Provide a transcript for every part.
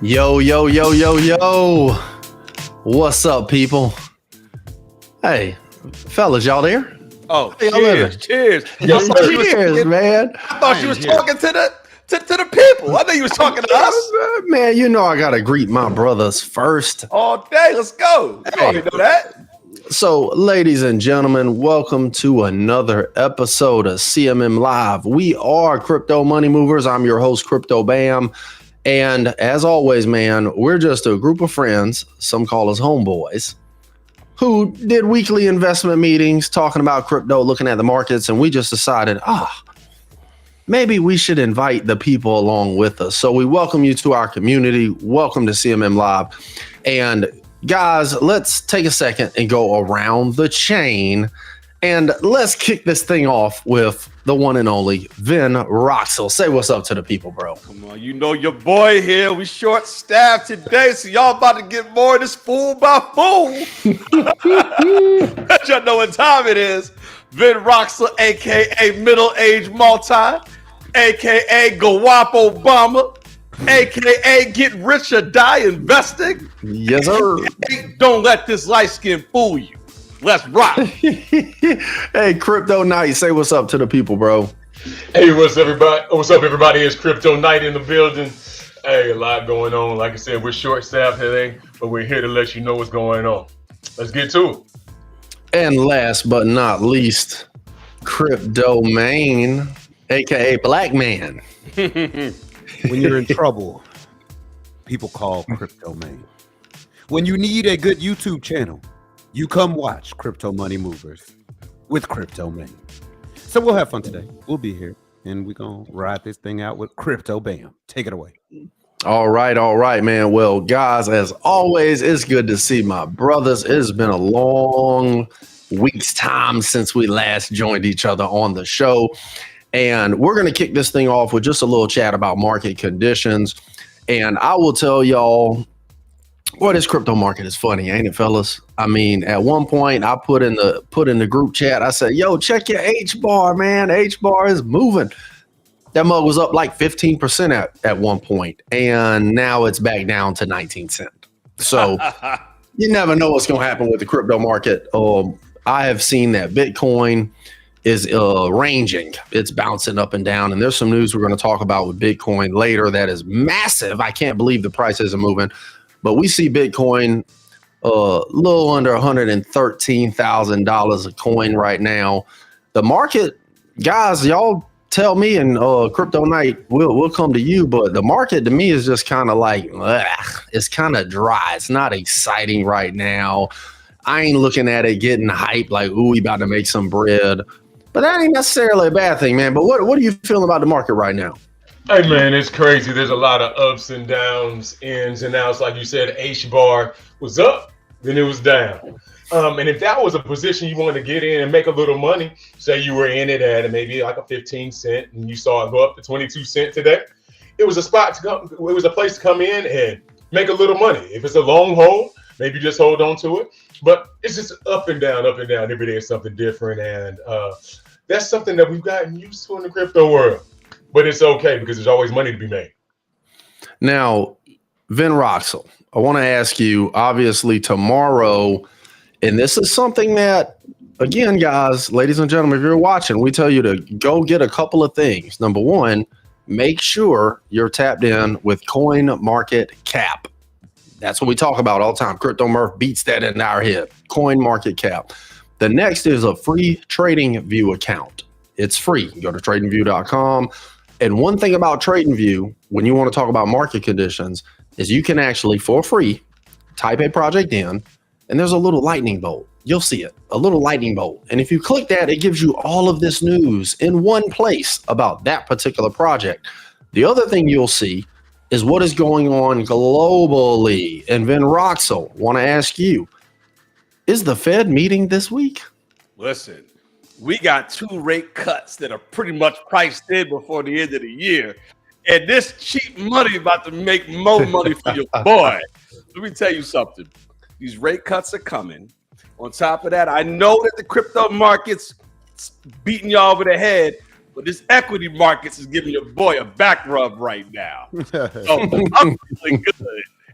Yo, yo, yo, yo, yo. What's up, people? Hey, fellas, y'all there? Oh, Hey, y'all living? cheers. Yes, I thought sir. you was, Cheers, man. I thought you was talking to the people. I thought you was talking to us Man, you know I gotta greet my brothers first. all day. Let's go. You already know that. So, ladies and gentlemen, welcome to another episode of CMM Live. We are Crypto Money Movers. I'm your host, Crypto Bam. And as always, man, we're just a group of friends, some call us homeboys, who did weekly investment meetings talking about crypto, looking at the markets, and we just decided, maybe we should invite the people along with us. So we welcome you to our community. Welcome to CMM Live. And guys, let's take a second and go around the chain and let's kick this thing off with the one and only Vin Roxel. Say what's up to the people, bro. Come on, you know your boy here. We short staffed today, so y'all about to get more of this fool by fool. Let y'all know what time it is. Vin Roxel, aka middle-aged multi, aka Gawap Obama, aka get rich or die investing. Yes, sir. Don't let this light skin fool you. Let's rock. Hey, Crypto Knight, say what's up to the people, bro. Hey, what's everybody? What's up, everybody? It's Crypto Night in the building. Hey, a lot going on. Like I said, we're short-staffed today, but we're here to let you know what's going on. Let's get to it. And last but not least, Crypto Main, aka Black Man. When you're in trouble, people call Crypto Man. When you need a good YouTube channel, you come watch Crypto Money Movers with Crypto Man. So we'll have fun today. We'll be here, and we're going to ride this thing out with Crypto Bam. Take it away. All right, man. Well, guys, as always, it's good to see my brothers. It has been a long week's time since we last joined each other on the show. And we're going to kick this thing off with just a little chat about market conditions. And I will tell y'all, well, this crypto market is funny, ain't it, fellas? I mean, at one point, I put in the group chat, I said, yo, check your H bar, man. H bar is moving. That mug was up like 15% at one point, and now it's back down to 19 cents. So you never know what's going to happen with the crypto market. I have seen that Bitcoin is ranging. It's bouncing up and down. And there's some news we're going to talk about with Bitcoin later that is massive. I can't believe the price isn't moving. But we see Bitcoin a little under $113,000 a coin right now. The market, guys, y'all tell me, and Crypto Night, we'll come to you. But the market to me is just kind of like, it's kind of dry. It's not exciting right now. I ain't looking at it getting hyped like, ooh, we about to make some bread. But that ain't necessarily a bad thing, man. But what are you feeling about the market right now? Hey, man, it's crazy. There's a lot of ups and downs, ins and outs. Like you said, H bar was up, then it was down. And if that was a position you wanted to get in and make a little money, say you were in it at maybe like a 15 cent and you saw it go up to 22 cents today, it was a spot to come. It was a place to come in and make a little money. If it's a long hold, maybe just hold on to it. But it's just up and down, up and down. Every day is something different. And that's something that we've gotten used to in the crypto world. But it's okay because there's always money to be made. Now, Vin Roxel, I want to ask you, obviously, tomorrow, and this is something that, again, guys, ladies and gentlemen, if you're watching, we tell you to go get a couple of things. Number one, make sure you're tapped in with Coin Market Cap. That's what we talk about all the time. Crypto Murph beats that in our head. Coin Market Cap. The next is a free TradingView account. It's free. You go to tradingview.com. And one thing about TradingView, when you want to talk about market conditions, is you can actually, for free, type a project in, and there's a little lightning bolt. You'll see it, a little lightning bolt. And if you click that, it gives you all of this news in one place about that particular project. The other thing you'll see is what is going on globally. And Vin Roxel, want to ask you, is the Fed meeting this week? Listen, we got 2 rate cuts that are pretty much priced in before the end of the year. And this cheap money about to make more money for your boy. Let me tell you something. These rate cuts are coming. On top of that, I know that the crypto market's beating y'all over the head, but this equity markets is giving your boy a back rub right now. So I'm feeling good.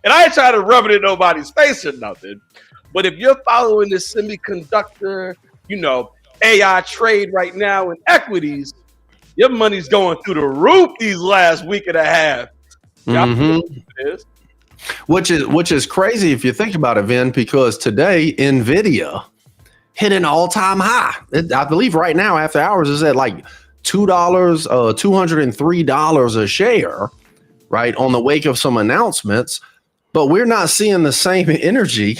And I ain't trying to rub it in nobody's face or nothing. But if you're following this semiconductor, AI trade right now in equities, your money's going through the roof these last week and a half. Which is crazy if you think about it, Vin, because today Nvidia hit an all-time high. I believe right now after hours is at like $203 a share, right, on the wake of some announcements. But we're not seeing the same energy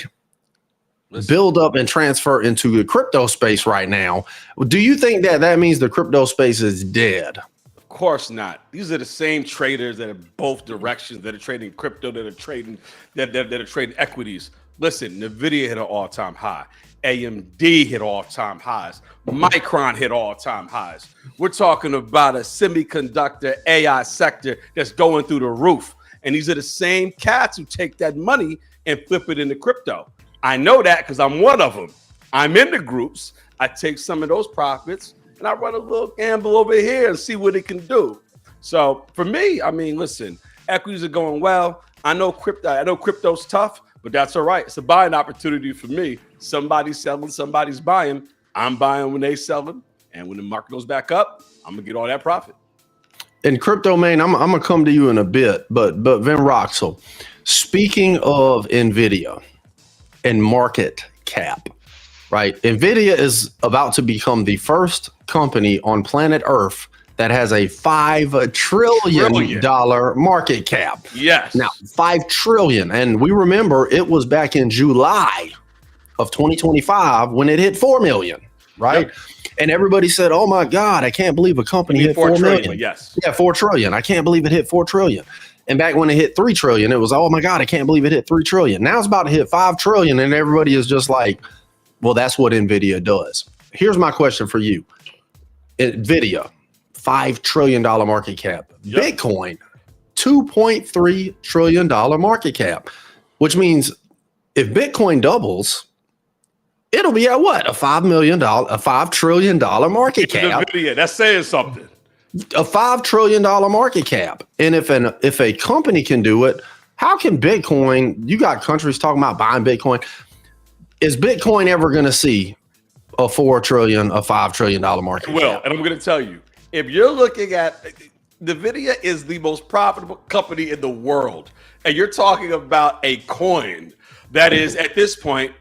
build up and transfer into the crypto space right now. Do you think that means the crypto space is dead? Of course not. These are the same traders that are both directions, that are trading crypto, that are trading equities. Listen, Nvidia hit an all-time high. AMD hit all-time highs. Micron hit all-time highs. We're talking about a semiconductor AI sector that's going through the roof. And these are the same cats who take that money and flip it into crypto. I know that because I'm one of them. I'm in the groups. I take some of those profits and I run a little gamble over here and see what it can do. So for me, I mean, listen, equities are going well. I know crypto's tough, but that's all right. It's a buying opportunity for me. Somebody's selling, somebody's buying. I'm buying when they selling. And when the market goes back up, I'm going to get all that profit. And crypto, man, I'm going to come to you in a bit, but Vin Roxel, speaking of NVIDIA and market cap, right? NVIDIA is about to become the first company on planet Earth that has a $5 trillion market cap. Yes. Now, $5 trillion. And we remember it was back in July of 2025 when it hit 4 million, right? Yep. And everybody said, oh my God, I can't believe a company hit 4 million. Yes. Yeah, 4 trillion. I can't believe it hit 4 trillion. And back when it hit 3 trillion, it was, oh my God, I can't believe it hit 3 trillion. Now it's about to hit 5 trillion. And everybody is just like, well, that's what NVIDIA does. Here's my question for you. NVIDIA, $5 trillion market cap. Yep. Bitcoin, $2.3 trillion market cap, which means if Bitcoin doubles, it'll be at what? A $5 trillion market cap. NVIDIA, that's saying something. A $5 trillion market cap. And if a company can do it, how can Bitcoin, you got countries talking about buying Bitcoin. Is Bitcoin ever going to see a $4 trillion, a $5 trillion market cap? Well, and I'm going to tell you, if you're looking at NVIDIA is the most profitable company in the world, and you're talking about a coin that is at this point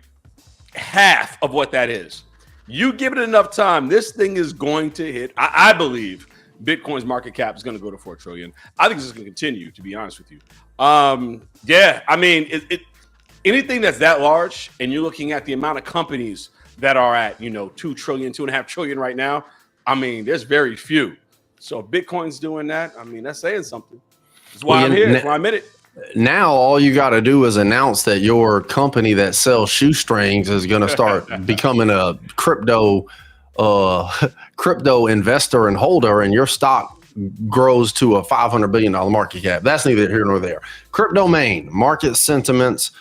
half of what that is. You give it enough time, this thing is going to hit. I believe Bitcoin's market cap is going to go to 4 trillion. I think it's going to continue, to be honest with you. Yeah, I mean, anything that's that large, and you're looking at the amount of companies that are at, 2 trillion, 2.5 trillion right now. I mean, there's very few. So Bitcoin's doing that. I mean, that's saying something. That's why I'm here. That's why I'm in it. Now all you got to do is announce that your company that sells shoestrings is going to start becoming a crypto investor and holder, and your stock grows to a $500 billion market cap. That's neither here nor there. Crypto Main, market sentiments,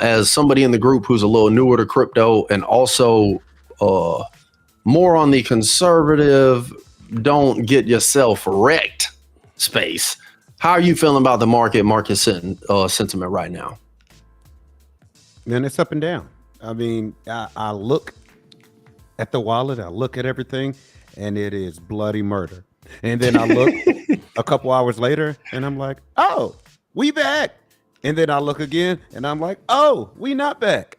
as somebody in the group who's a little newer to crypto and also more on the conservative, don't get yourself wrecked space. How are you feeling about the market sentiment right now? Man, it's up and down. I mean, I look at the wallet, I look at everything, and it is bloody murder. And then I look a couple hours later, and I'm like, oh, we back. And then I look again, and I'm like, oh, we not back.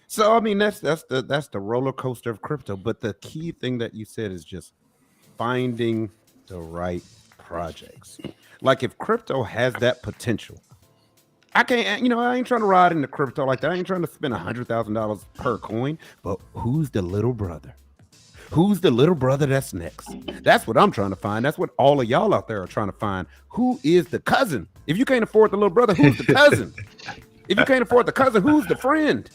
So I mean, that's the roller coaster of crypto. But the key thing that you said is just finding the right projects. Like if crypto has that potential, I can't, I ain't trying to ride into crypto like that. I ain't trying to spend $100,000 per coin. But who's the little brother? Who's the little brother that's next? That's what I'm trying to find. That's what all of y'all out there are trying to find. Who is the cousin? If you can't afford the little brother, who's the cousin? If you can't afford the cousin, who's the friend?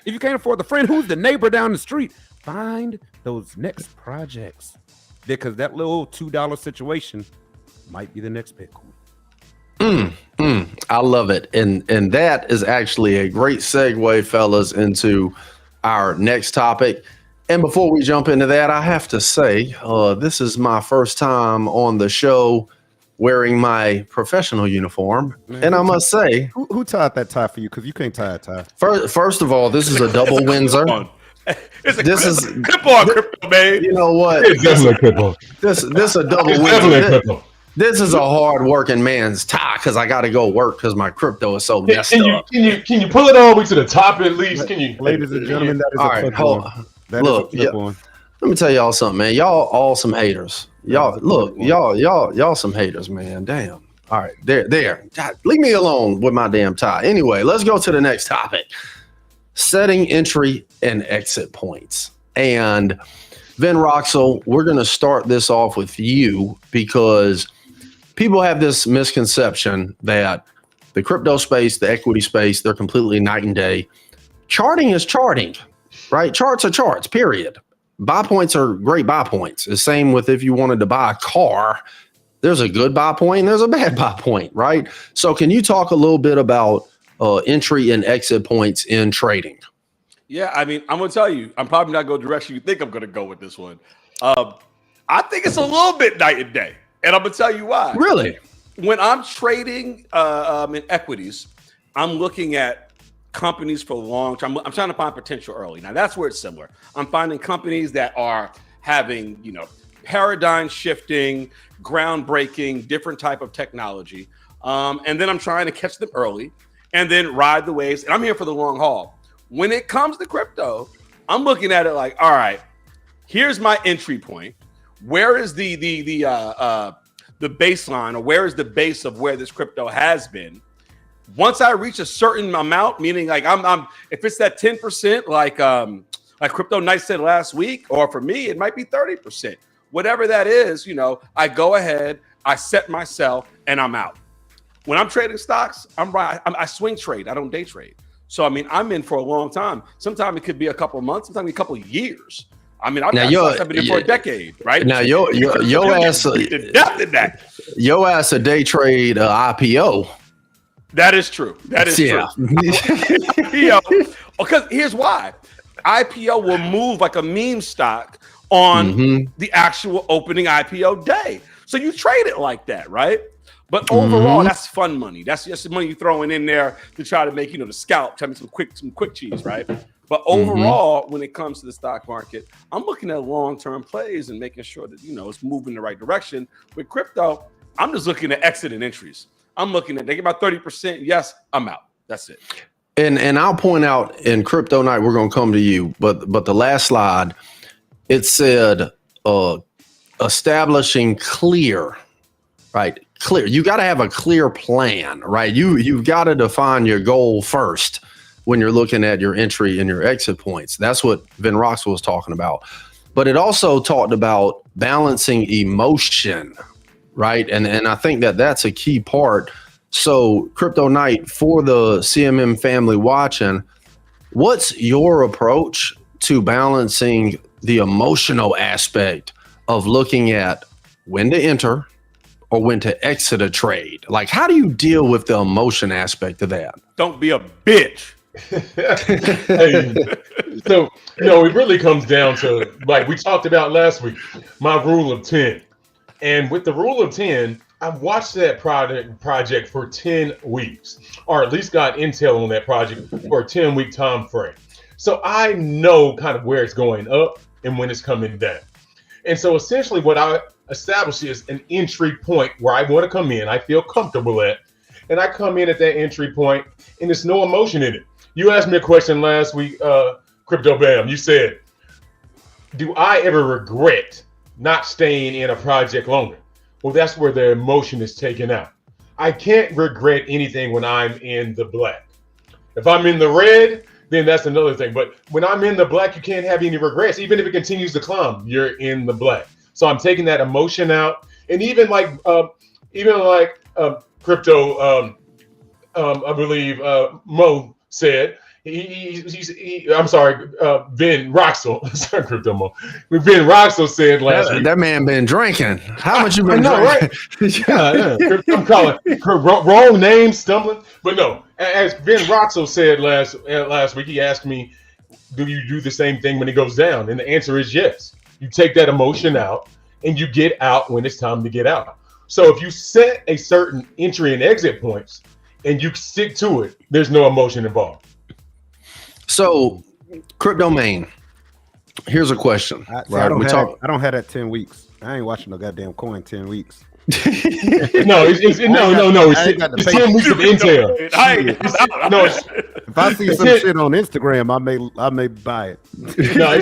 If you can't afford the friend, who's the neighbor down the street? Find those next projects, because that little $2 situation might be the next Bitcoin. I love it. And that is actually a great segue, fellas, into our next topic. And before we jump into that, I have to say, this is my first time on the show wearing my professional uniform. Man, and I must say, who tied that tie for you? Because you can't tie a tie. first of all, this is a double Windsor. This is clip on Crypto Man. You know what? It's definitely a clip-on. This is a double It's Windsor. definitely a clip-on. This is a hard working man's tie because I got to go work because my crypto is so messed up. Can you pull it all the way to the top at least? Can you, Ladies and gentlemen, that is All a right, clip hold on. on. That Look, is a clip on. Let me tell y'all something, man. Y'all all some haters. Y'all some haters, man. Damn. All right, there. God, leave me alone with my damn tie. Anyway, let's go to the next topic. Setting entry and exit points. And Vin Roxel, we're going to start this off with you because people have this misconception that the crypto space, the equity space, they're completely night and day. Charting is charting, right? Charts are charts, period. Buy points are great buy points. The same with if you wanted to buy a car, there's a good buy point and there's a bad buy point, right? So can you talk a little bit about entry and exit points in trading? Yeah, I mean, I'm going to tell you, I'm probably not going to direction you think I'm going to go with this one. I think it's a little bit night and day, and I'm going to tell you why. Really? When I'm trading in equities, I'm looking at companies for long term. I'm trying to find potential early. Now, that's where it's similar. I'm finding companies that are having, paradigm shifting, groundbreaking, different type of technology. And then I'm trying to catch them early and then ride the waves. And I'm here for the long haul. When it comes to crypto, I'm looking at it like, all right, here's my entry point. Where is the baseline, or where is the base of where this crypto has been? Once I reach a certain amount, meaning like I'm if it's that 10%, like Crypto Knight said last week, or for me, it might be 30%. Whatever that is, I go ahead, I set myself, and I'm out. When I'm trading stocks, I swing trade. I don't day trade. So, I mean, I'm in for a long time. Sometimes it could be a couple of months, sometimes a couple of years. I mean, I've been in for a decade, right? Now, your ass a day trade IPO. That is true. That is true. Because here's why. IPO will move like a meme stock on the actual opening IPO day. So you trade it like that, right? But overall, that's fun money. That's just the money you're throwing in there to try to make, the scalp, tell me some quick cheese, right? But overall, when it comes to the stock market, I'm looking at long-term plays and making sure that, it's moving in the right direction. With crypto, I'm just looking at exit and entries. I'm looking at, they get about 30%. Yes, I'm out. That's it. And I'll point out in Crypto Night, we're going to come to you, but the last slide, it said establishing clear, right? Clear. You got to have a clear plan, right? You've got to define your goal first when you're looking at your entry and your exit points. That's what Vin Roxel was talking about. But it also talked about balancing emotion, right? And I think that's a key part. So Crypto Night, for the CMM family watching, what's your approach to balancing the emotional aspect of looking at when to enter or when to exit a trade? Like, how do you deal with the emotion aspect of that? Don't be a bitch. So, it really comes down to, like we talked about last week, my rule of 10. And with the rule of 10, I've watched that project for 10 weeks, or at least got intel on that project for a 10-week time frame. So I know kind of where it's going up and when it's coming down. And so essentially what I establish is an entry point where I want to come in, I feel comfortable at, and I come in at that entry point and there's no emotion in it. You asked me a question last week, Crypto Bam. You said, do I ever regret not staying in a project longer? Well, that's where the emotion is taken out. I can't regret anything when I'm in the black. If I'm in the red, then that's another thing. But when I'm in the black, you can't have any regrets. Even if it continues to climb, you're in the black. So I'm taking that emotion out. And even like Crypto, I believe Mo said, I'm sorry, Ben Roxel. Sorry, Crypto Mo. Ben Roxel said last week. That man been drinking. How much you been drinking? Right? Yeah. I'm calling wrong name, stumbling. But no, as Ben Roxel said last week, he asked me, do you do the same thing when it goes down? And the answer is yes. You take that emotion out and you get out when it's time to get out. So if you set a certain entry and exit points and you stick to it, there's no emotion involved. So, Crypto Main, here's a question. I don't have that 10 weeks. I ain't watching no goddamn coin 10 weeks. No, it's 10 weeks of intel. If I see some shit on Instagram, I may buy it. No,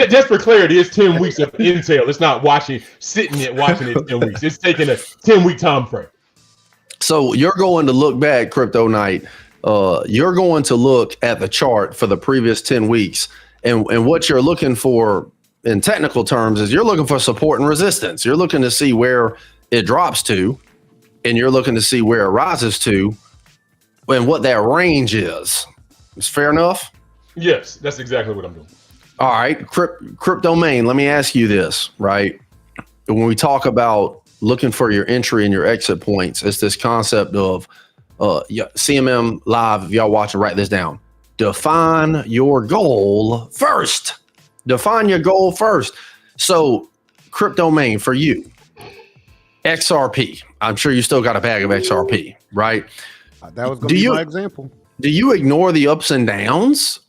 just for clarity, it's 10 weeks of intel. It's not watching it 10 weeks. It's taking a 10-week time frame. So you're going to look back, Crypto Night. You're going to look at the chart for the previous 10 weeks, and what you're looking for in technical terms is you're looking for support and resistance. You're looking to see where it drops to, and you're looking to see where it rises to, and what that range is. Is fair enough? Yes, that's exactly what I'm doing. All right, Crypto Main, let me ask you this, right? When we talk about looking for your entry and your exit points, it's this concept of CMM Live. If y'all watching, write this down. Define your goal first. Define your goal first. So, Crypto Main, for you, XRP. I'm sure you still got a bag of XRP, right? That was going to be my example. Do you ignore the ups and downs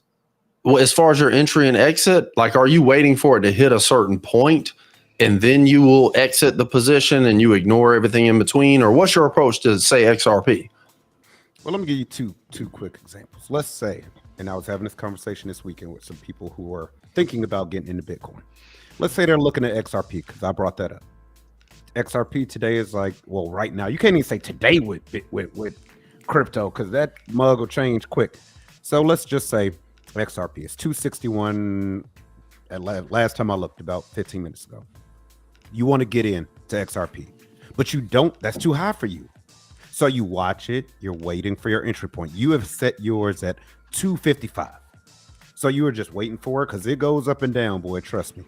as far as your entry and exit? Like, are you waiting for it to hit a certain point and then you will exit the position and you ignore everything in between? Or what's your approach to, say, XRP? Well, let me give you two quick examples. Let's say, and I was having this conversation this weekend with some people who were thinking about getting into Bitcoin. Let's say they're looking at XRP because I brought that up. XRP today is like, well, right now, you can't even say today with crypto because that mug will change quick. So let's just say XRP is 261 at last time I looked, about 15 minutes ago. You want to get in to XRP, but you don't, that's too high for you. So you watch it, you're waiting for your entry point. You have set yours at 255. So you were just waiting for it because it goes up and down, boy, trust me.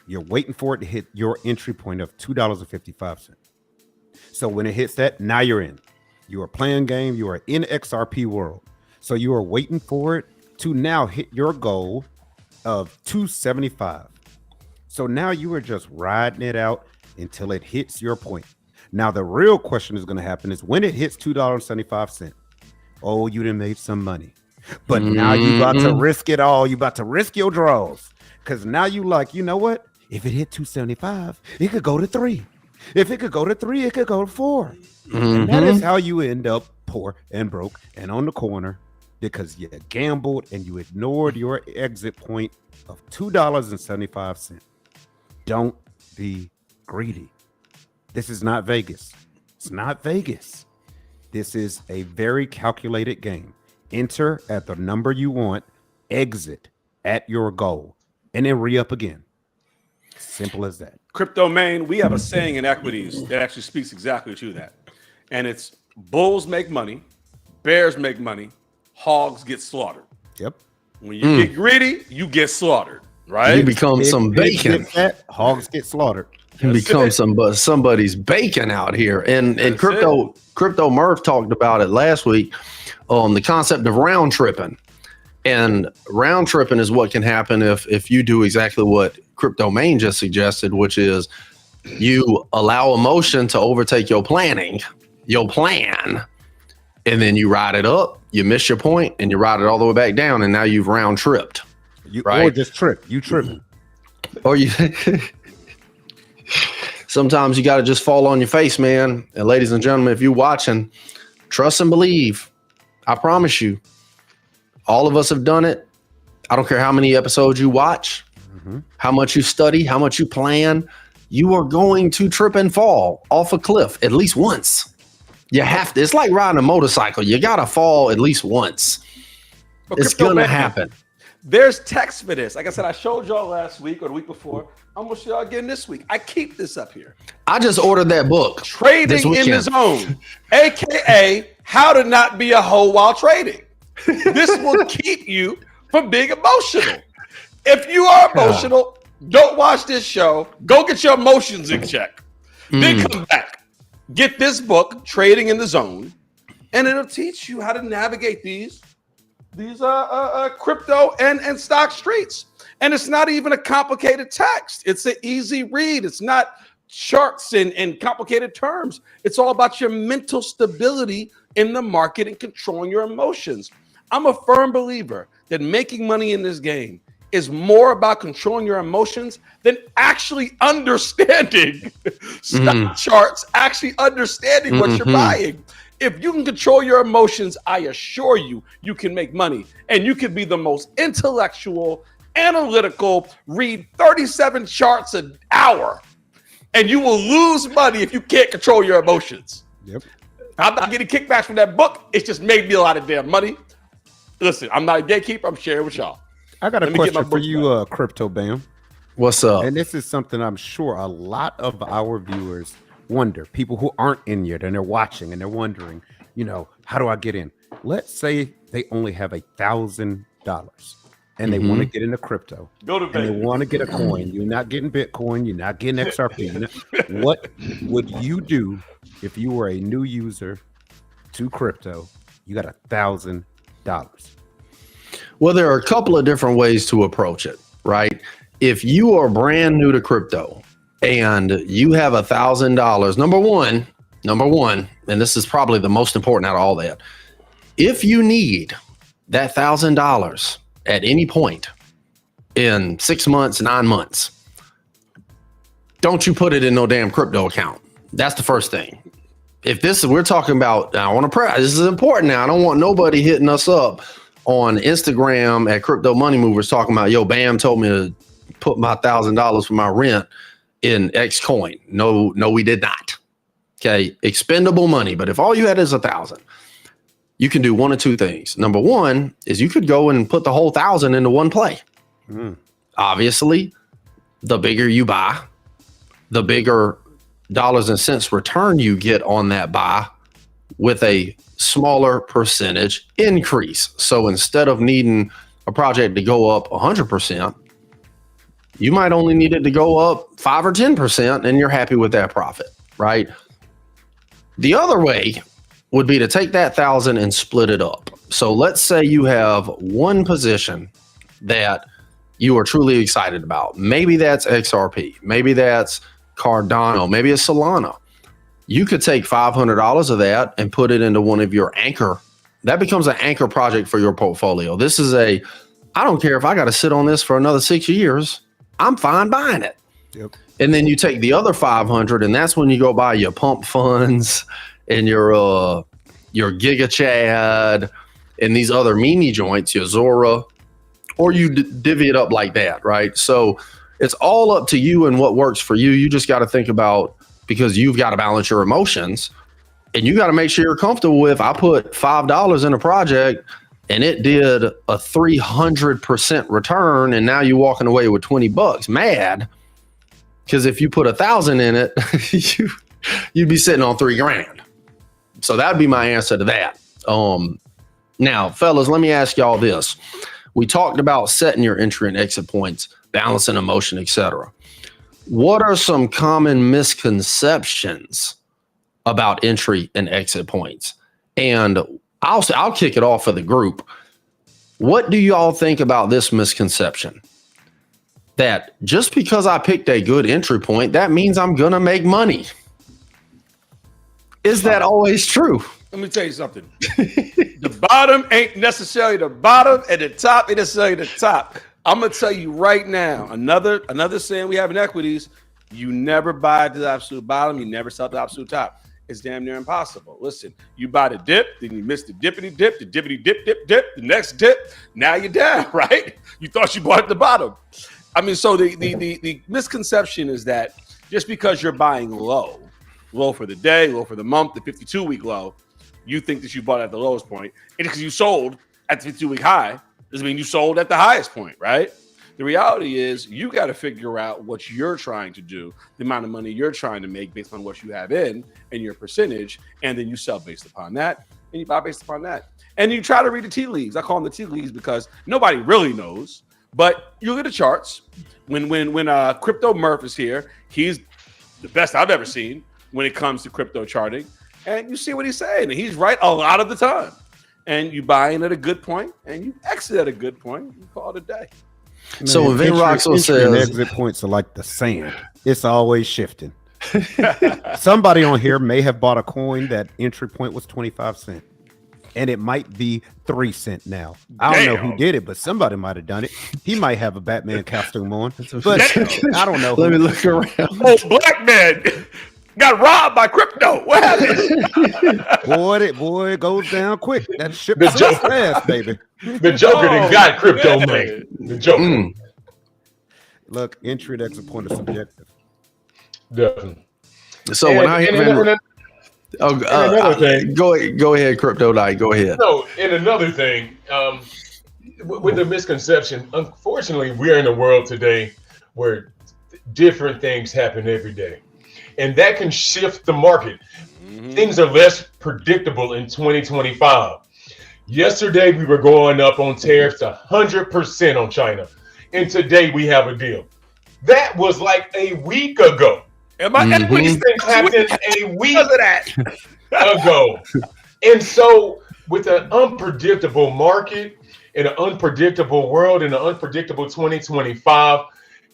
You're waiting for it to hit your entry point of $2.55. So when it hits that, now you're in. You are playing game, you are in XRP world. So you are waiting for it to now hit your goal of 275. So now you are just riding it out until it hits your point. Now the real question is going to happen is when it hits $2.75. Oh, you done made some money. But now you about to risk it all. You about to risk your draws. Because now you like, you know what? If it hit 275, it could go to 3. If it could go to 3, it could go to 4. And that is how you end up poor and broke and on the corner because you gambled and you ignored your exit point of $2.75. Don't be greedy. This is not Vegas. It's not Vegas. This is a very calculated game. Enter at the number you want, exit at your goal, and then re-up again. Simple as that. Crypto Main, we have a saying in equities that actually speaks exactly to that. And it's bulls make money, bears make money, hogs get slaughtered. Yep. When you get greedy, you get slaughtered, right? You become some bacon. Hogs get slaughtered. You become somebody's bacon out here. And Crypto Murph talked about it last week. The concept of round tripping. And round tripping is what can happen if you do exactly what Crypto Main just suggested, which is you allow emotion to overtake your plan, and then you ride it up, you miss your point, and you ride it all the way back down, and now you've round tripped. Or just trip. You tripping. Or you sometimes you got to just fall on your face, man. And ladies and gentlemen, if you're watching, trust and believe. I promise you, all of us have done it. I don't care how many episodes you watch, how much you study, how much you plan. You are going to trip and fall off a cliff at least once. You have to. It's like riding a motorcycle. You got to fall at least once. But it's going to happen. There's text for this. Like I said, I showed y'all last week or the week before. I'm going to show y'all again this week. I keep this up here. I just ordered that book. Trading in the Zone, a.k.a. How to Not Be a Hoe While Trading. This will keep you from being emotional. If you are emotional, don't watch this show. Go get your emotions in check. Then come back. Get this book, Trading in the Zone, and it'll teach you how to navigate these crypto and stock streets. And it's not even a complicated text. It's an easy read. It's not charts and complicated terms. It's all about your mental stability in the market and controlling your emotions. I'm a firm believer that making money in this game is more about controlling your emotions than actually understanding stock charts, actually understanding what you're buying. If you can control your emotions, I assure you, you can make money. And you can be the most intellectual, analytical, read 37 charts an hour, and you will lose money if you can't control your emotions. Yep. I'm not getting kickbacks from that book. It's just made me a lot of damn money. Listen, I'm not a gatekeeper. I'm sharing with y'all. I got a question for you, Crypto Bam. What's up? And this is something I'm sure a lot of our viewers wonder. People who aren't in yet and they're watching and they're wondering, how do I get in? Let's say they only have $1,000 and they want to get into crypto. Go to bed. And they want to get a coin. You're not getting Bitcoin. You're not getting XRP. What would you do if you were a new user to crypto? You got $1,000. Well, there are a couple of different ways to approach it, right? If you are brand new to crypto and you have $1,000, number one, and this is probably the most important out of all that, if you need that $1,000 at any point in 6 months, 9 months, don't you put it in no damn crypto account. That's the first thing. If we're talking about, I want to this is important now. I don't want nobody hitting us up on Instagram at Crypto Money Movers talking about, yo, Bam told me to put my $1,000 for my rent in X coin. No, we did not. Okay. Expendable money. But if all you had is 1,000, you can do one of two things. Number one is you could go and put the whole 1,000 into one play. Obviously, the bigger you buy, the bigger dollars and cents return you get on that buy with a smaller percentage increase. So instead of needing a project to go up 100%, you might only need it to go up 5 or 10% and you're happy with that profit, right? The other way would be to take that 1,000 and split it up. So let's say you have one position that you are truly excited about. Maybe that's XRP. Maybe that's Cardano. Maybe it's Solana. You could take $500 of that and put it into one of your anchor. That becomes an anchor project for your portfolio. This is I don't care if I got to sit on this for another 6 years. I'm fine buying it. Yep. And then you take the other 500 and that's when you go buy your pump funds and your Giga Chad and these other mini joints, your Zora, or you divvy it up like that, right? So it's all up to you and what works for you. You just got to think about, because you've got to balance your emotions and you got to make sure you're comfortable with, I put $5 in a project and it did a 300% return. And now you're walking away with $20 mad. Because if you put 1,000 in it, you'd be sitting on $3,000. So that'd be my answer to that. Now, fellas, let me ask y'all this. We talked about setting your entry and exit points, balancing emotion, etc. What are some common misconceptions about entry and exit points? And I'll kick it off for the group. What do y'all think about this misconception? That just because I picked a good entry point, that means I'm going to make money. Is that always true? Let me tell you something. The bottom ain't necessarily the bottom and the top ain't necessarily the top. I'm going to tell you right now, another saying we have in equities, you never buy to the absolute bottom, you never sell to the absolute top. It's damn near impossible. Listen, you buy the dip, then you miss the dippity dip, the next dip, now you're down, right? You thought you bought at the bottom. I mean, so the misconception is that just because you're buying low for the day, low for the month, the 52-week low, you think that you bought at the lowest point. And because you sold at the 52-week high, doesn't mean you sold at the highest point, right? The reality is you got to figure out what you're trying to do, the amount of money you're trying to make based on what you have in and your percentage, and then you sell based upon that, and you buy based upon that. And you try to read the tea leaves. I call them the tea leaves because nobody really knows, but you look at the charts. When Crypto Murph is here, he's the best I've ever seen when it comes to crypto charting, and you see what he's saying, and he's right a lot of the time. and you buy in at a good point, and you exit at a good point. You call it a day. Man, So when Vin Roxel entry and says exit points are like the sand. It's always shifting. Somebody on here may have bought a coin that entry point was 25 cents. And it might be 3 cents now. I don't know who did it, but somebody might have done it. He might have a Batman costume on, but I don't know. Let me look around. Oh, black man got robbed by crypto. What happened? Boy, it goes down quick. That ship The is Joker. fast, baby. The Joker that got crypto money. The Joker. Look, entry and exit point is subjective. Definitely. So when I hear Vin, another thing. go ahead, Crypto Knight. Go ahead. No, and another thing, with the misconception, unfortunately, we're in a world today where different things happen every day, and that can shift the market. Things are less predictable in 2025. Yesterday, we were going up on tariffs 100% on China, and today we have a deal. That was like a week ago. These things happened a week ago. And so with an unpredictable market, in an unpredictable world, in an unpredictable 2025,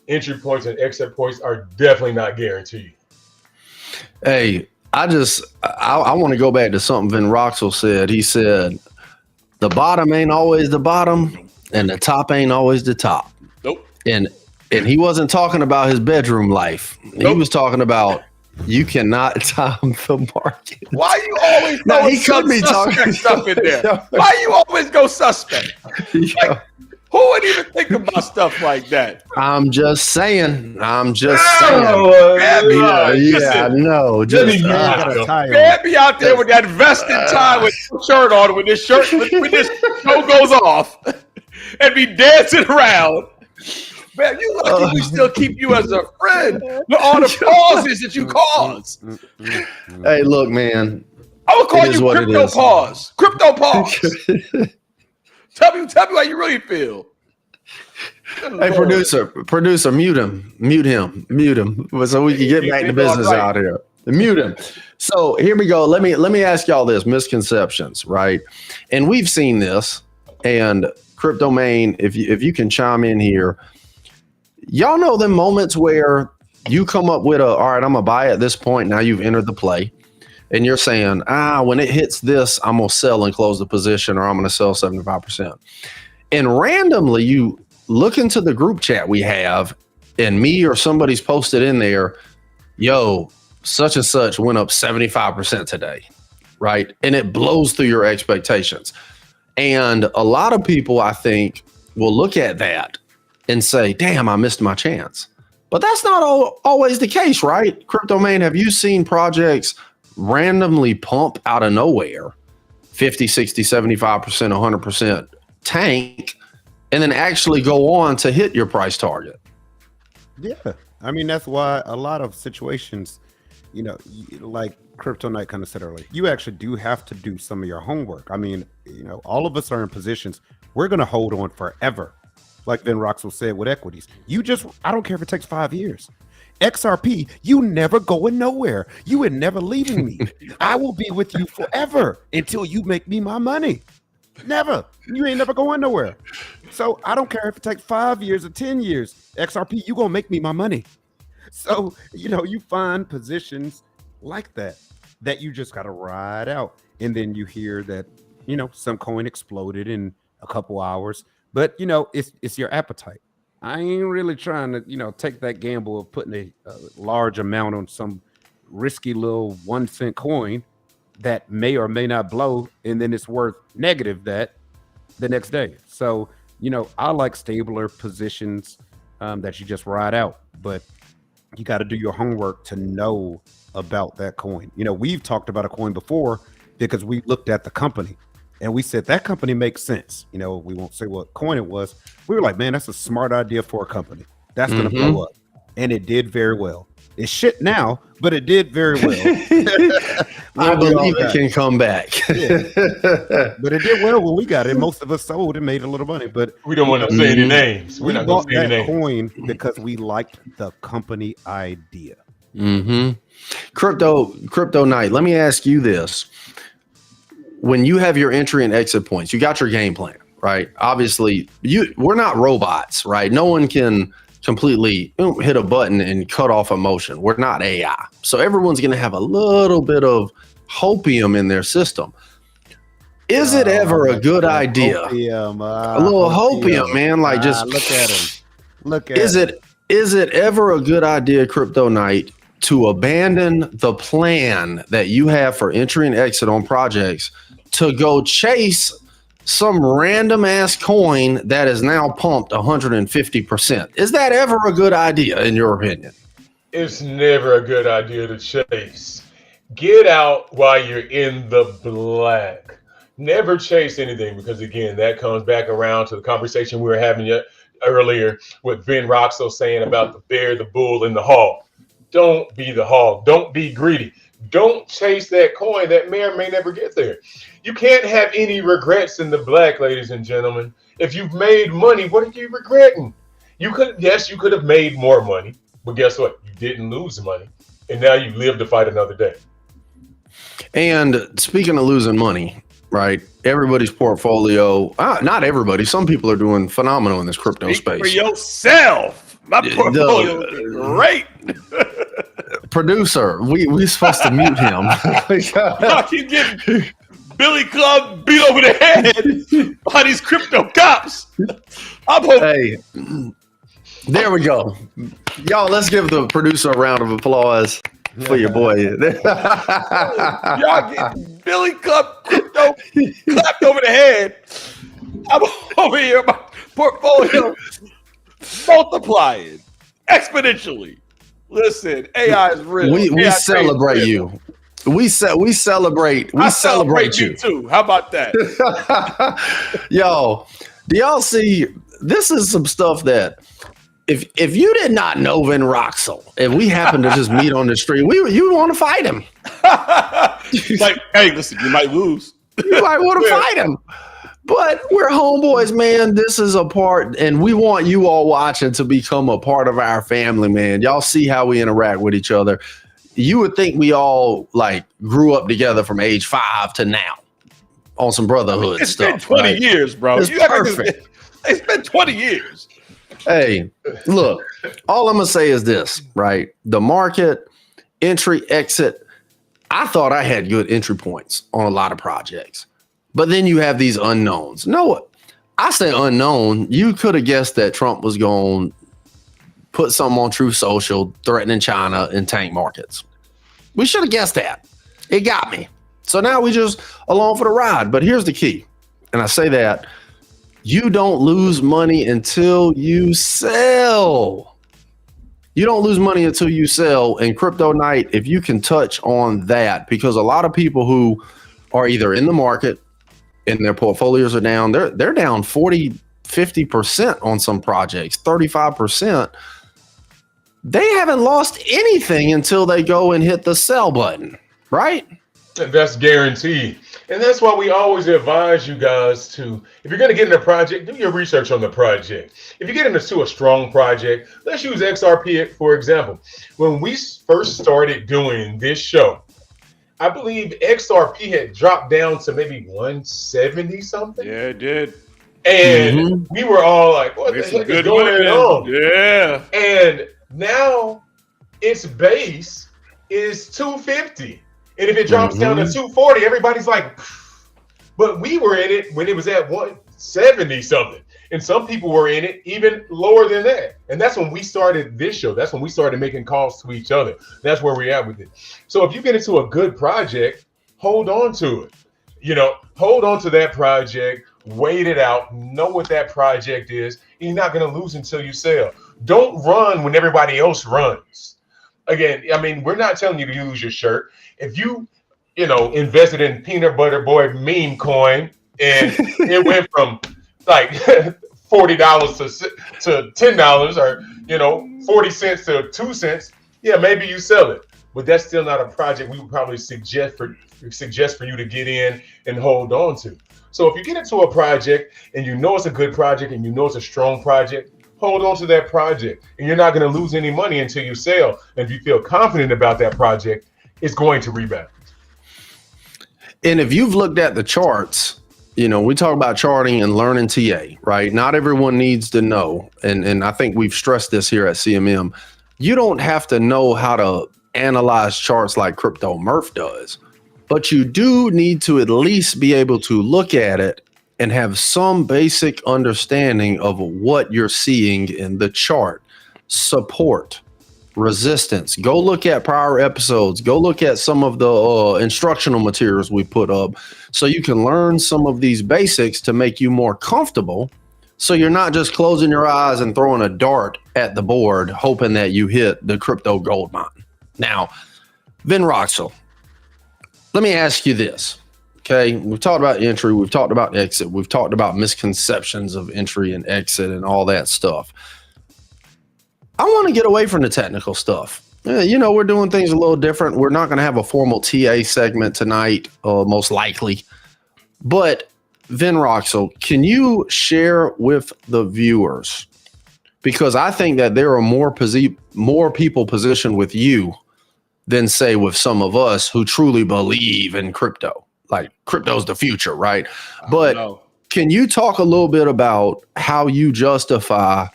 entry points and exit points are definitely not guaranteed. Hey, I want to go back to something Vin Roxel said. He said, the bottom ain't always the bottom, and the top ain't always the top. Nope. And he wasn't talking about his bedroom life. He was talking about you cannot time the market. Why you always No, he could be suspect talking stuff in there? Why you always go suspect? Like, who would even think about stuff like that? I'm just saying. Yeah, No. Be out there with that vest and tie with no shirt on, when this show goes off, and be dancing around. Man, you lucky we still keep you as a friend with all the pauses that you cause. Hey, look, man. I would call you Crypto Pause. Crypto Pause. Tell me how you really feel. Hey, producer, mute him, so we can get back to business out here. Mute him. So here we go. Let me ask y'all this: misconceptions, right? And we've seen this. And Crypto Main, if you can chime in here. Y'all know them moments where you come up with all right, I'm gonna buy at this point. Now you've entered the play, and you're saying, when it hits this, I'm gonna sell and close the position, or I'm gonna sell 75%. And randomly, you look into the group chat we have, and me or somebody's posted in there, yo, such and such went up 75% today, right? And it blows through your expectations. And a lot of people, I think, will look at that and say, damn, I missed my chance. But that's not always the case, right? Crypto Man, have you seen projects randomly pump out of nowhere, 50, 60, 75%, 100% tank, and then actually go on to hit your price target? Yeah. I mean, that's why a lot of situations, like Crypto Knight kind of said earlier, you actually do have to do some of your homework. I mean, all of us are in positions, we're going to hold on forever. Like Vin Roxel said with equities, I don't care if it takes 5 years. XRP, you never going nowhere. You are never leaving me. I will be with you forever until you make me my money. Never. You ain't never going nowhere. So I don't care if it takes 5 years or 10 years. XRP, you gonna make me my money. So, you find positions like that you just gotta ride out. And then you hear that, some coin exploded in a couple hours. But, it's your appetite. I ain't really trying to, take that gamble of putting a large amount on some risky little 1 cent coin that may or may not blow, and then it's worth negative that the next day. So, I like stabler positions that you just ride out, but you got to do your homework to know about that coin. We've talked about a coin before because we looked at the company. And we said that company makes sense. We won't say what coin it was. We were like, man, that's a smart idea for a company. That's going to blow up. And it did very well. It's shit now, but it did very well. I believe it can come back. Yeah. But it did well when we got it. Most of us sold and made a little money. But we don't want to say any names. We bought that coin because we liked the company idea. Crypto Knight, let me ask you this. when you have your entry and exit points, you got your game plan, right? Obviously, we're not robots, right? No one can completely hit a button and cut off a motion. We're not AI. So everyone's going to have a little bit of hopium in their system. Is it ever a good idea? Hopium, a little hopium, man. Like just look at him. Look at Is it ever a good idea, Crypto Night, to abandon the plan that you have for entry and exit on projects to go chase some random ass coin that is now pumped 150%? Is that ever a good idea in your opinion? It's never a good idea to chase. Get out while you're in the black. Never chase anything, because again, that comes back around to the conversation we were having earlier with Ben Roxo saying about the bear, the bull, and the hog. Don't be the hog. Don't be greedy. Don't chase that coin that may or may never get there. You can't have any regrets in the black, ladies and gentlemen. If you've made money, what are you regretting? You could have made more money, but guess what? You didn't lose money, and now you live to fight another day. And speaking of losing money, right? Everybody's portfolio, not everybody. Some people are doing phenomenal in this crypto space. For yourself, my portfolio is great. Producer, we supposed to mute him. I keep getting Billy Club beat over the head by these crypto cops. I'm hoping. Hey, there we go. Y'all, let's give the producer a round of applause for your boy. Y'all get Billy Club crypto clapped over the head. I'm over here, my portfolio multiplying exponentially. Listen, AI is real. We celebrate you. We celebrate you me too. How about that? Yo, do y'all see? This is some stuff that if you did not know Vin Roxel, if we happen to just meet on the street, you want to fight him. Like, hey, listen, you might lose. You might want to fight him. But we're homeboys, man. This is a part, and we want you all watching to become a part of our family, man. Y'all see how we interact with each other. You would think we all like grew up together from age 5 to now on some brotherhood It's stuff. been 20 right? years, bro. It's perfect. It's been 20 years. Hey, look, all I'm going to say is this, right? The market, entry, exit. I thought I had good entry points on a lot of projects. But then you have these unknowns. No, I say unknown. You could have guessed that Trump was going to put something on Truth Social threatening China and tank markets. We should have guessed that. It got me. So now we just along for the ride. But here's the key. And I say that you don't lose money until you sell. You don't lose money until you sell. And Crypto Night, if you can touch on that, because a lot of people who are either in the market and their portfolios are down, they're down 40, 50% on some projects, 35%. They haven't lost anything until they go and hit the sell button, right? That's guaranteed. And that's why we always advise you guys to, if you're going to get in a project, do your research on the project. If you get into a strong project, let's use XRP for example. When we first started doing this show, I believe XRP had dropped down to maybe 170 something. Yeah, it did. And we were all like, what the heck is going on? Yeah. And now its base is 250. And if it drops down to 240, everybody's like, but we were in it when it was at 170 something. And some people were in it even lower than that. And that's when we started this show. That's when we started making calls to each other. That's where we're at with it. So if you get into a good project, hold on to it. You know, hold on to that project, wait it out, know what that project is. And you're not going to lose until you sell. Don't run when everybody else runs. Again, I mean, we're not telling you to use your shirt. If you invested in peanut butter boy meme coin and it went from like $40 to $10 or 40 cents to 2 cents, yeah, maybe you sell it. But that's still not a project we would probably suggest for you to get in and hold on to. So if you get into a project and you know it's a good project and you know it's a strong project, hold on to that project. And you're not going to lose any money until you sell. And if you feel confident about that project, it's going to rebound. And if you've looked at the charts, you know, we talk about charting and learning TA, right? Not everyone needs to know. And I think we've stressed this here at CMM. You don't have to know how to analyze charts like Crypto Murph does, but you do need to at least be able to look at it and have some basic understanding of what you're seeing in the chart. Support, resistance. Go look at prior episodes. Go look at some of the instructional materials we put up so you can learn some of these basics to make you more comfortable. So you're not just closing your eyes and throwing a dart at the board, hoping that you hit the crypto gold mine. Now, Vin Roxel, let me ask you this. Okay, we've talked about entry, we've talked about exit, we've talked about misconceptions of entry and exit and all that stuff. I want to get away from the technical stuff. You know, we're doing things a little different. We're not going to have a formal TA segment tonight, most likely. But Vin Roxel, can you share with the viewers? Because I think that there are more people positioned with you than, say, with some of us who truly believe in crypto. Like, crypto's the future, right? But can you talk a little bit about how you justify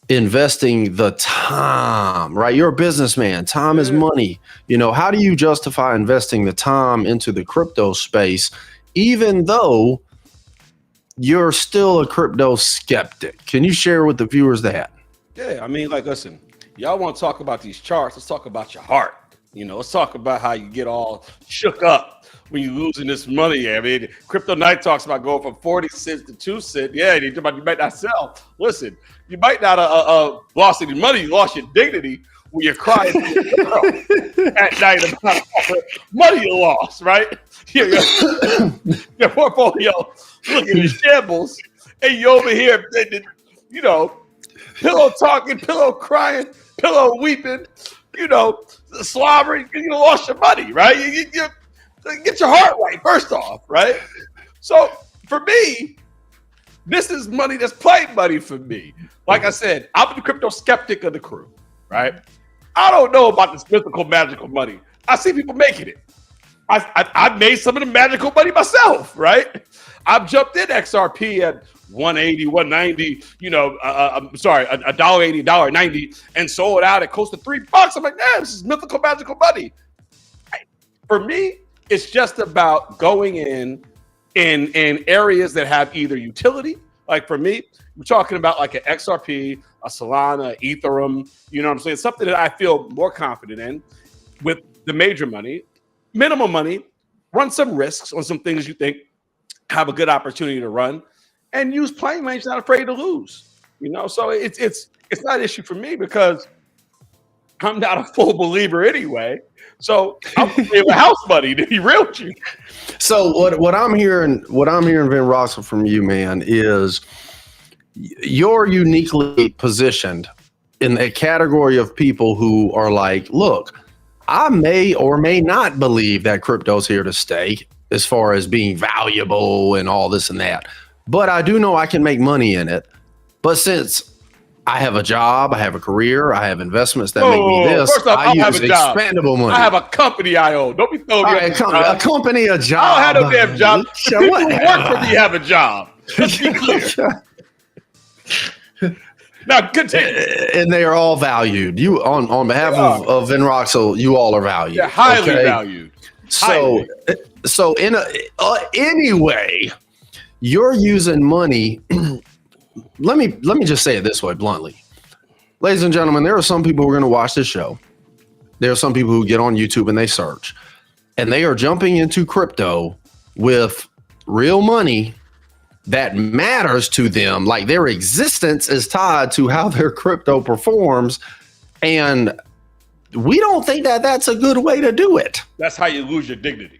investing the time, right? You're a businessman. Time is money. You know, how do you justify investing the time into the crypto space, even though you're still a crypto skeptic? Can you share with the viewers that? Yeah, I mean, like, listen, y'all want to talk about these charts. Let's talk about your heart. You know, let's talk about how you get all shook up when you're losing this money. I mean, Crypto Night talks about going from 40 cents to 2 cents. Yeah, you might not sell. Listen, you might not lost any money. You lost your dignity when you're crying at night about all the money you lost, right? Your portfolio looking in shambles, and you over here, you know, pillow talking, pillow crying, pillow weeping, you know, slobbering, you lost your money, right? You get your heart right, first off, right? So for me, this is money that's playing money for me. Like I said, I'm the crypto skeptic of the crew, right? I don't know about this mythical, magical money. I see people making it. I've made some of the magical money myself, right? I've jumped in XRP at 180, 190, you know, I'm sorry, $1.80, $1.90, and sold out at close to $3. I'm like, man, this is mythical, magical money. For me, it's just about going in areas that have either utility. Like for me, we're talking about like an XRP, a Solana, Ethereum, you know what I'm saying? Something that I feel more confident in with the major money, minimal money, run some risks on some things you think have a good opportunity to run, and use plain range, not afraid to lose. You know, so it's not an issue for me because I'm not a full believer anyway. So I'm with house money to be real with you. So what I'm hearing, Vin Roxel, from you, man, is you're uniquely positioned in a category of people who are like, look, I may or may not believe that crypto's here to stay as far as being valuable and all this and that, but I do know I can make money in it. But since I have a job, I have a career, I have investments that make me this, first off, I use expendable money. I have a company I own. Don't be throwing me a company, a job. I don't have no damn job. People who work for me have a job. Let's be clear. Now, continue. And they are all valued. You, on behalf of Vin Roxel, you all are valued. They're highly valued. So anyway, you're using money. Let me just say it this way bluntly. Ladies and gentlemen, there are some people who are going to watch this show. There are some people who get on YouTube and they search, and they are jumping into crypto with real money that matters to them. Like their existence is tied to how their crypto performs. And we don't think that that's a good way to do it. That's how you lose your dignity.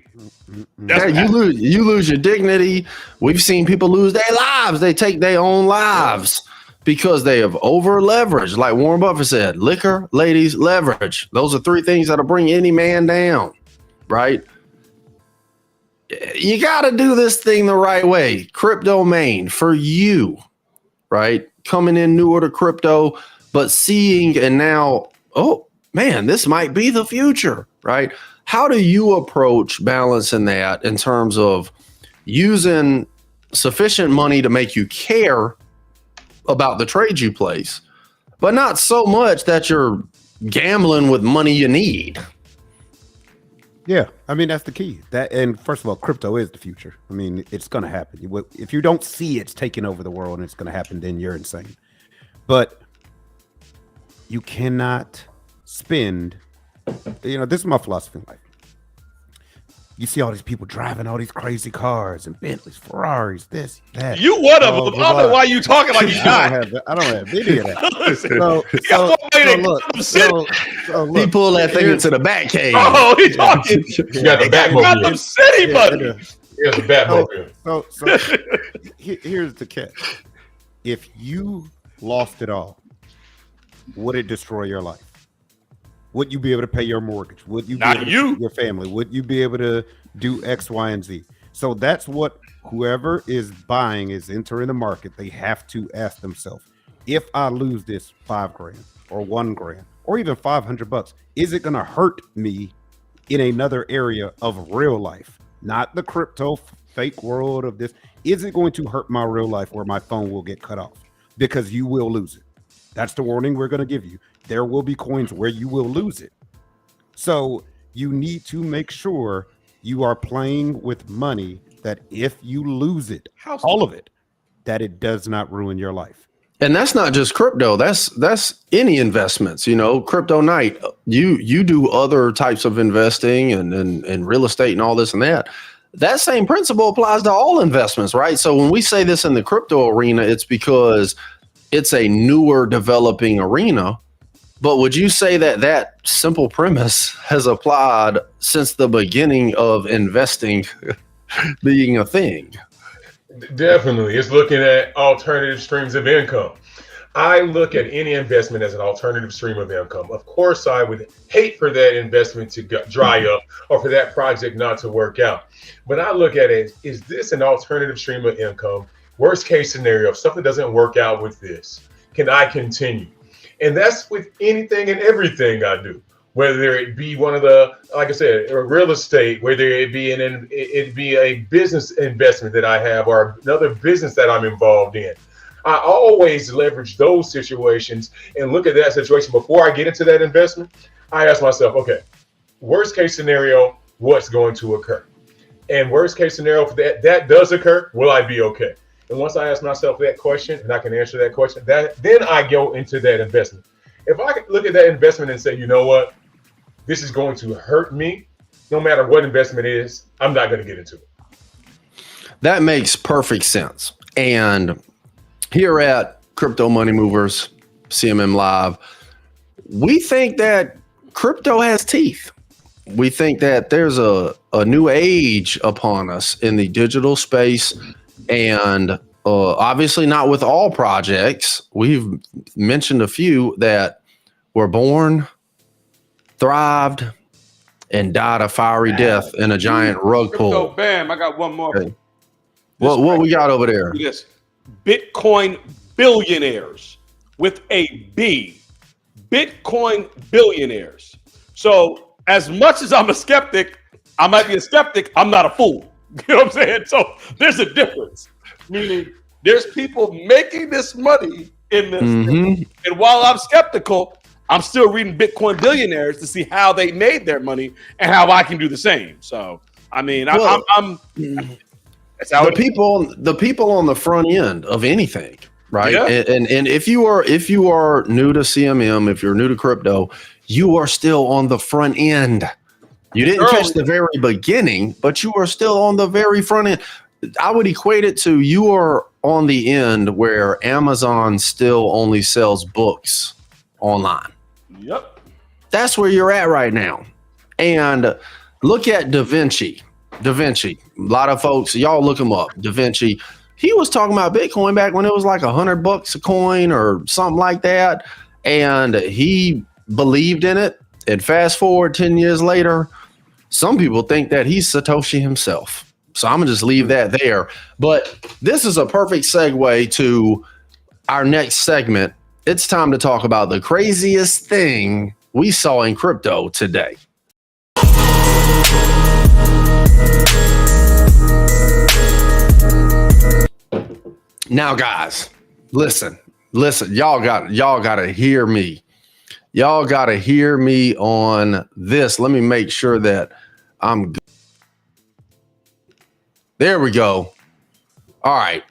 You lose your dignity. We've seen people lose their lives. They take their own lives because they have over leveraged. Like Warren Buffett said, liquor, ladies, leverage. Those are three things that'll bring any man down, right? You got to do this thing the right way. Crypto main for you, right? Coming in newer to crypto, but seeing and now, oh man, this might be the future, right? How do you approach balancing that in terms of using sufficient money to make you care about the trade you place, but not so much that you're gambling with money you need? Yeah, I mean, that's the key. That, and first of all, crypto is the future. I mean, it's going to happen. If you don't see it's taking over the world and it's going to happen, then you're insane. But you cannot spend, this is my philosophy in life. You see all these people driving all these crazy cars and Bentleys, Ferraris, this, that. You one of them. I don't know why you talking like you got. I don't have any of that. Look, he pulled that thing into the back cave. Oh, he talking. You got the Got Batmobile. them city buddies. He has the Batmobile. So here's the catch. If you lost it all, would it destroy your life? Would you be able to pay your mortgage? Would you be able to feed your family? Would you be able to do X, Y, and Z? So that's what whoever is buying is entering the market. They have to ask themselves, if I lose this $5,000 or $1,000 or even $500, is it going to hurt me in another area of real life? Not the crypto fake world of this. Is it going to hurt my real life where my phone will get cut off? Because you will lose it. That's the warning we're going to give you. There will be coins where you will lose it. So you need to make sure you are playing with money that if you lose it, all of it, that it does not ruin your life. And that's not just crypto. That's any investments. Crypto night. You do other types of investing and real estate and all this and that. That same principle applies to all investments, right? So when we say this in the crypto arena, it's because it's a newer developing arena. But would you say that simple premise has applied since the beginning of investing being a thing? Definitely. It's looking at alternative streams of income. I look at any investment as an alternative stream of income. Of course, I would hate for that investment to dry up or for that project not to work out. But I look at it, is this an alternative stream of income? Worst case scenario, if something doesn't work out with this, can I continue? And that's with anything and everything I do, whether it be one of the, like I said, real estate, whether it be a business investment that I have or another business that I'm involved in. I always leverage those situations and look at that situation before I get into that investment. I ask myself, okay, worst case scenario, what's going to occur? And worst case scenario, if that does occur, will I be okay? And once I ask myself that question and I can answer that question, then I go into that investment. If I can look at that investment and say, you know what, this is going to hurt me, no matter what investment it is, I'm not going to get into it. That makes perfect sense. And here at Crypto Money Movers, CMM Live, we think that crypto has teeth. We think that there's a new age upon us in the digital space. And obviously not with all projects. We've mentioned a few that were born, thrived, and died a fiery death in a giant rug pull. So bam, I got one more. Okay. What we got over there? This Bitcoin billionaires with a B. Bitcoin billionaires. So as much as I'm a skeptic, I might be a skeptic, I'm not a fool. You know what I'm saying? So there's a difference. Meaning there's people making this money in this. Mm-hmm. And while I'm skeptical, I'm still reading Bitcoin billionaires to see how they made their money and how I can do the same. So, I mean, Well, I'm that's how the people on the front end of anything, right? Yeah. And if you are new to CMM, if you're new to crypto, you are still on the front end. You didn't catch the very beginning, but you are still on the very front end. I would equate it to you are on the end where Amazon still only sells books online. Yep. That's where you're at right now. And look at Da Vinci. Da Vinci. A lot of folks, y'all look him up. Da Vinci. He was talking about Bitcoin back when it was like $100 a coin or something like that. And he believed in it. And fast forward 10 years later, some people think that he's Satoshi himself. So I'm going to just leave that there. But this is a perfect segue to our next segment. It's time to talk about the craziest thing we saw in crypto today. Now, guys, listen. Y'all gotta hear me. Y'all gotta hear me on this. Let me make sure that I'm good. There we go. All right.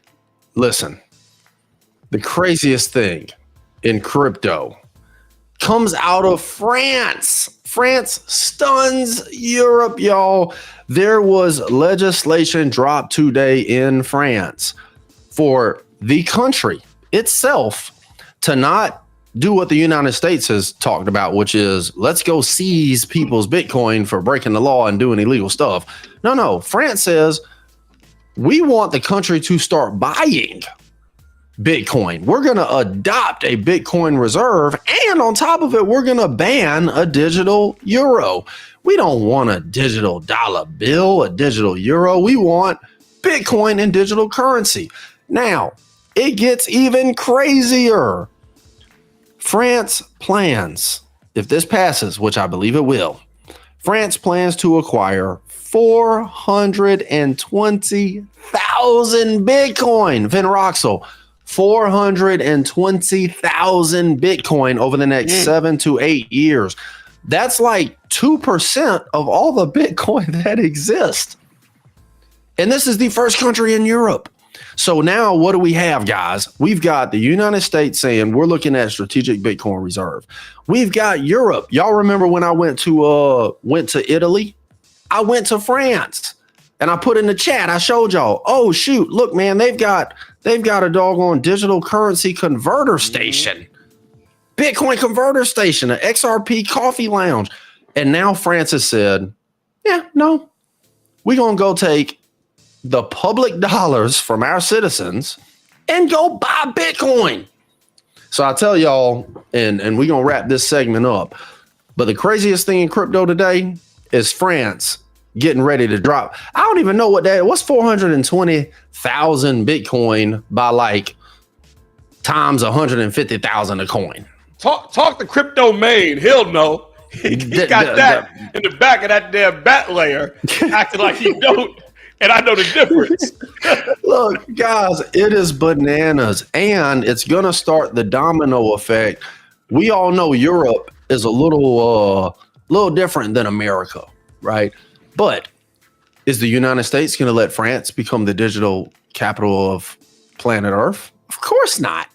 Listen. The craziest thing in crypto comes out of France. France stuns Europe, y'all. There was legislation dropped today in France for the country itself to not do what the United States has talked about, which is let's go seize people's Bitcoin for breaking the law and doing illegal stuff. No. France says we want the country to start buying Bitcoin. We're going to adopt a Bitcoin reserve. And on top of it, we're going to ban a digital euro. We don't want a digital dollar bill, a digital euro. We want Bitcoin and digital currency. Now, it gets even crazier. France plans, if this passes, which I believe it will, France plans to acquire 420,000 Bitcoin. Vin Roxel, 420,000 Bitcoin over the next 7 to 8 years. That's like 2% of all the Bitcoin that exists. And this is the first country in Europe. So now what do we have, guys? We've got the United States saying we're looking at strategic Bitcoin reserve. We've got Europe. Y'all remember when I went to Italy? I went to France and I put in the chat, I showed y'all, oh shoot, look, man, they've got a doggone digital currency converter station, Bitcoin converter station, an XRP coffee lounge. And now France has said, yeah, no, we're going to go take the public dollars from our citizens and go buy Bitcoin. So I tell y'all, and we're going to wrap this segment up, but the craziest thing in crypto today is France getting ready to drop. I don't even know what's 420,000 Bitcoin by like times 150,000 a coin. Talk to Crypto Main. He'll know. He got that in the back of that damn bat layer, acting like he don't. And I know the difference. Look, guys, it is bananas. And it's going to start the domino effect. We all know Europe is a little different than America, right? But is the United States going to let France become the digital capital of planet Earth? Of course not,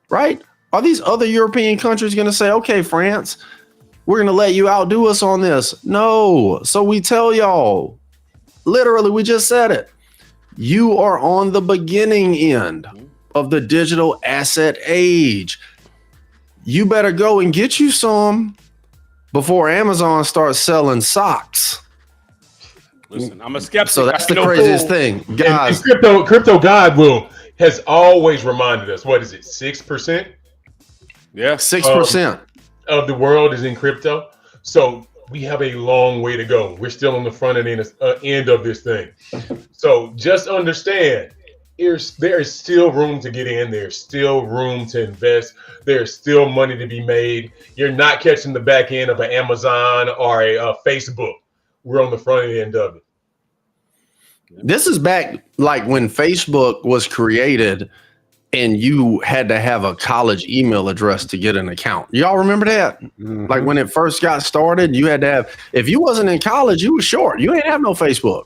right? Are these other European countries going to say, okay, France, we're going to let you outdo us on this? No. So we tell y'all, literally, we just said it. You are on the beginning end of the digital asset age. You better go and get you some before Amazon starts selling socks. Listen, I'm a skeptic. So that's the craziest thing, guys. And crypto God has always reminded us. What is it? 6%? Yeah, 6% of the world is in crypto. So we have a long way to go. We're still on the front end of this thing. So just understand, there is still room to get in. There's still room to invest. There's still money to be made. You're not catching the back end of an Amazon or a Facebook. We're on the front end of it. This is back like when Facebook was created and you had to have a college email address to get an account. Y'all remember that? Mm-hmm. Like when it first got started, you had to have, if you wasn't in college, you was short. You ain't have no Facebook.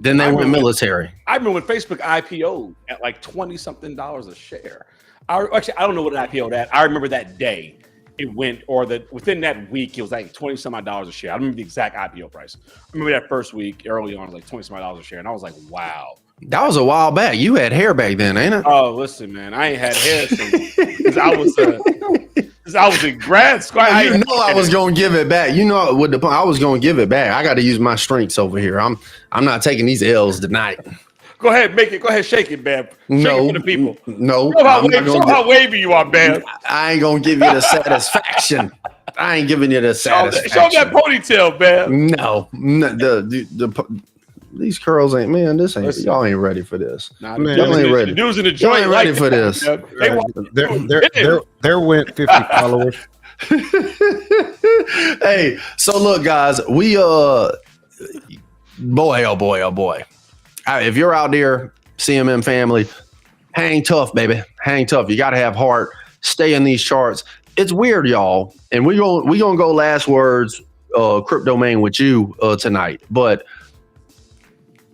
Then they went military. I remember when Facebook IPO'd at like $20-something a share. I don't know what it IPO'd at. I remember that day it went, within that week, it was like $20-some a share. I don't remember the exact IPO price. I remember that first week early on, it was like $20-some a share. And I was like, wow. That was a while back. You had hair back then, ain't it? Oh, listen, man, I ain't had hair since I was in grad school. I was gonna give it back. You know, I was gonna give it back. I got to use my strengths over here. I'm not taking these L's tonight. Go ahead, make it. Go ahead, shake it, man. Shake it for the people. No, show how wavy you are, man. I ain't gonna give you the satisfaction. I ain't giving you the satisfaction. Show that ponytail, man. No, these curls ain't, man. This ain't. Listen, y'all ain't ready for this. Nah, man, y'all ain't ready. The dudes in the joint ain't ready for this. There went 50 followers. Hey, so look, guys, we boy, oh boy, oh boy. If you're out there, CMM family, hang tough, baby. Hang tough. You got to have heart. Stay in these charts. It's weird, y'all. And we gonna go last words, crypto main with you tonight. But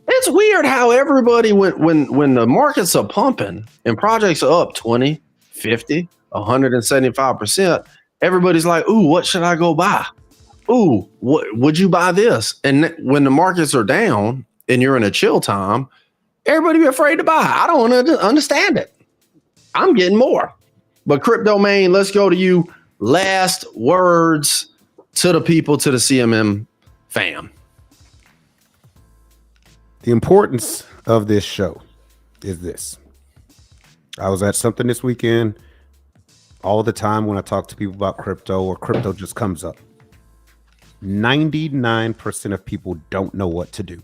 it's weird how everybody, when the markets are pumping and projects are up 20, 50, 175%, everybody's like, ooh, what should I go buy? Ooh, what would you buy this? And when the markets are down and you're in a chill time, everybody be afraid to buy. I don't understand it. I'm getting more. But Crypto Main, let's go to you. Last words to the people, to the CMM fam. The importance of this show is this. I was at something this weekend. All the time when I talk to people about crypto or crypto just comes up, 99% of people don't know what to do.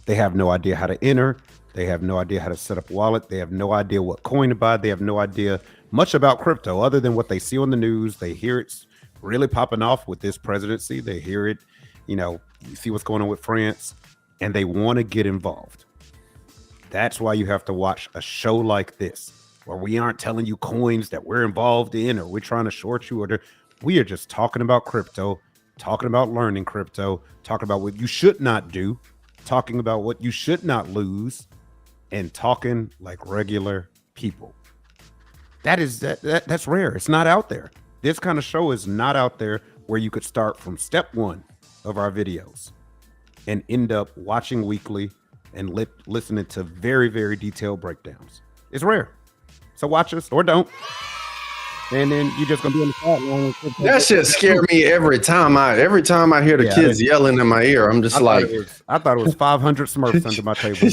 They have no idea how to enter. They have no idea how to set up a wallet. They have no idea what coin to buy. They have no idea much about crypto other than what they see on the news. They hear it's really popping off with this presidency. They hear it, you see what's going on with France, and they want to get involved. That's why you have to watch a show like this, where we aren't telling you coins that we're involved in, or we're trying to short you, we are just talking about crypto, talking about learning crypto, talking about what you should not do, talking about what you should not lose, and talking like regular people. That's rare. It's not out there. This kind of show is not out there where you could start from step one of our videos and end up watching weekly and listening to very, very detailed breakdowns. It's rare. So watch us or don't. And then you're just gonna be on the sideline. That shit scare me every time I hear the kids yelling in my ear. I'm just I thought it was 500 Smurfs under my table.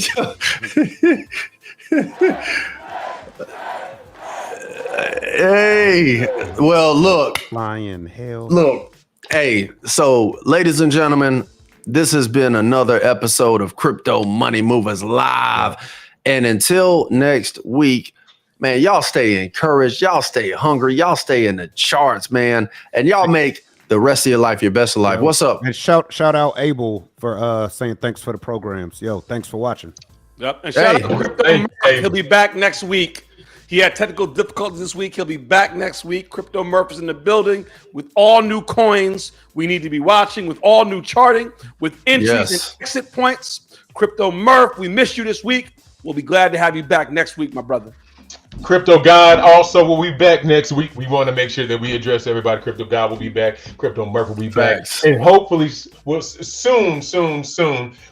Hey, well, look, flying hell. Look, hey, so ladies and gentlemen, this has been another episode of Crypto Money Movers Live. And until next week, man, y'all stay encouraged. Y'all stay hungry. Y'all stay in the charts, man. And y'all make the rest of your life your best of life. What's up? And shout out Abel for saying thanks for the programs. Yo, thanks for watching. Yep. And shout out to Crypto. He'll be back next week. He had technical difficulties this week. He'll be back next week. Crypto Murph is in the building with all new coins we need to be watching, with all new charting, with entries and exit points. Crypto Murph, we missed you this week. We'll be glad to have you back next week, my brother. Crypto God also will be back next week. We want to make sure that we address everybody. Crypto God will be back. Crypto Murph will be back. And hopefully soon,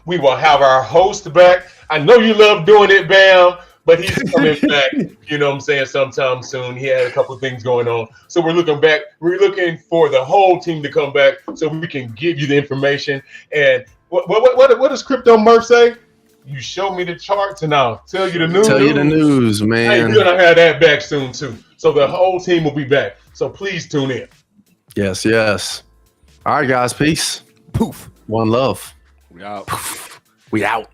we will have our host back. I know you love doing it, Bam, but he's coming back, you know what I'm saying, sometime soon. He had a couple of things going on. So we're looking back. We're looking for the whole team to come back so we can give you the information. And what does Crypto Murph say? You show me the charts and I'll tell you the news. Tell you the news, man. Hey, we're going to have that back soon, too. So the whole team will be back. So please tune in. Yes. All right, guys. Peace. Poof. One love. We out. Poof. We out.